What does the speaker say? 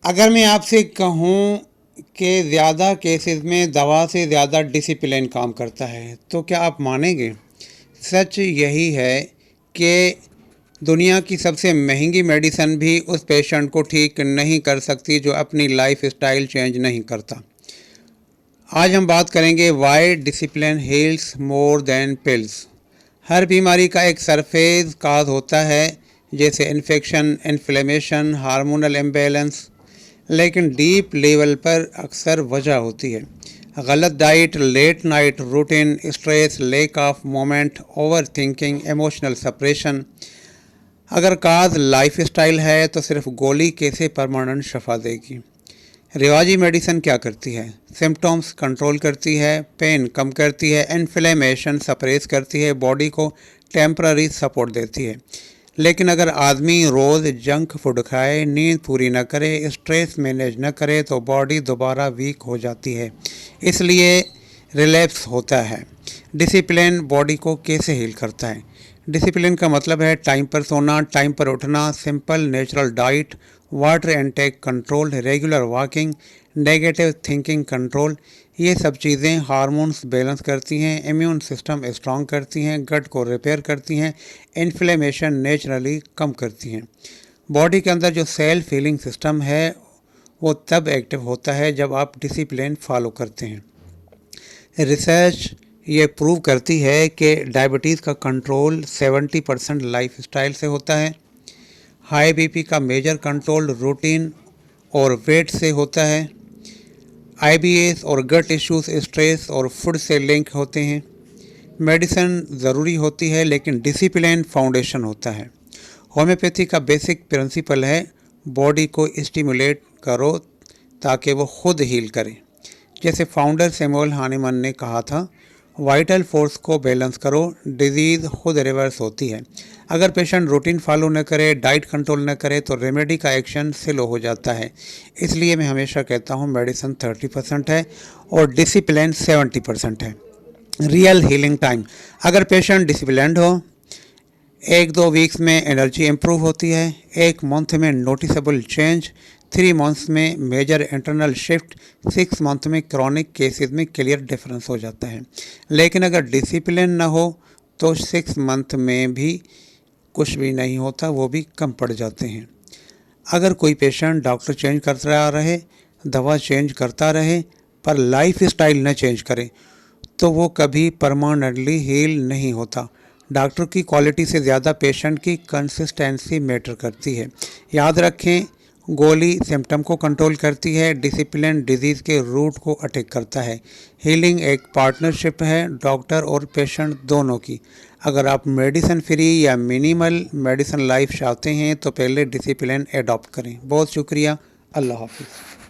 अगर मैं आपसे कहूँ कि ज़्यादा केसेस में दवा से ज़्यादा डिसिप्लिन काम करता है तो क्या आप मानेंगे? सच यही है कि दुनिया की सबसे महंगी मेडिसिन भी उस पेशेंट को ठीक नहीं कर सकती जो अपनी लाइफ स्टाइल चेंज नहीं करता। आज हम बात करेंगे why discipline heals more than pills. हर बीमारी का एक सरफेस काज होता है, जैसे इन्फेक्शन, इन्फ्लेमेशन, हार्मोनल इम्बैलेंस, लेकिन डीप लेवल पर अक्सर वजह होती है गलत diet, late night routine, stress, lack of moment, overthinking, emotional suppression. अगर काज लाइफ स्टाइल है तो सिर्फ गोली कैसे परमानेंट शफा देगी? रिवाजी मेडिसिन क्या करती है? सिम्टम्स कंट्रोल करती है, पेन कम करती है, इन्फ्लेमेशन सप्रेस करती है, बॉडी को टेम्पररी सपोर्ट देती है। लेकिन अगर आदमी रोज़ जंक फूड खाए, नींद पूरी न करे, स्ट्रेस मैनेज न करे तो बॉडी दोबारा वीक हो जाती है, इसलिए रिलैप्स होता है। डिसिप्लिन बॉडी को कैसे हील करता है? डिसिप्लिन का मतलब है टाइम पर सोना, टाइम पर उठना, simple natural diet, water intake control, regular walking, negative thinking control. ये सब चीज़ें हार्मोन्स बैलेंस करती हैं, इम्यून सिस्टम स्ट्रॉन्ग करती हैं, गट को रिपेयर करती हैं, इन्फ्लेमेशन नेचुरली कम करती हैं। बॉडी के अंदर जो सेल्फ हीलिंग सिस्टम है वो तब एक्टिव होता है जब आप डिसिप्लिन फॉलो करते हैं। रिसर्च ये प्रूव करती है कि डायबिटीज़ का कंट्रोल 70% लाइफ स्टाइल से होता है। हाई बीपी का मेजर कंट्रोल रूटीन और वेट से होता है। आईबीएस और गट इश्यूज स्ट्रेस और फूड से लिंक होते हैं। मेडिसिन ज़रूरी होती है लेकिन डिसिप्लिन फाउंडेशन होता है। होम्योपैथी का बेसिक प्रिंसिपल है बॉडी को स्टिमुलेट करो ताकि वो खुद हील करे। जैसे फाउंडर सैमुअल हानीमैन ने कहा था, वाइटल फोर्स को बैलेंस करो, डिजीज़ खुद रिवर्स होती है। अगर पेशेंट रूटीन फॉलो न करे, डाइट कंट्रोल न करे तो रेमेडी का एक्शन स्लो हो जाता है। इसलिए मैं हमेशा कहता हूँ मेडिसिन 30% है और डिसिप्लिन 70% है। रियल हीलिंग टाइम, अगर पेशेंट डिसिप्लिन्ड हो, 1-2 वीक्स में एनर्जी इम्प्रूव होती है, 1 मंथ में नोटिसेबल चेंज, 3 मंथ्स में मेजर इंटरनल शिफ्ट, 6 मंथ में क्रॉनिक केसेस में क्लियर डिफरेंस हो जाता है। लेकिन अगर डिसिप्लिन ना हो तो 6 मंथ में भी कुछ भी नहीं होता, वो भी कम पड़ जाते हैं। अगर कोई पेशेंट डॉक्टर चेंज करता रहे, दवा चेंज करता रहे, पर लाइफ स्टाइल न चेंज करे तो वो कभी परमानेंटली हील नहीं होता। डॉक्टर की क्वालिटी से ज़्यादा पेशेंट की कंसिस्टेंसी मैटर करती है। याद रखें, गोली सिम्टम को कंट्रोल करती है, डिसिप्लिन डिजीज़ के रूट को अटैक करता है। हीलिंग एक पार्टनरशिप है डॉक्टर और पेशेंट दोनों की। अगर आप मेडिसिन फ्री या मिनिमल मेडिसिन लाइफ चाहते हैं तो पहले डिसिप्लिन एडॉप्ट करें। बहुत शुक्रिया। अल्लाह हाफिज़।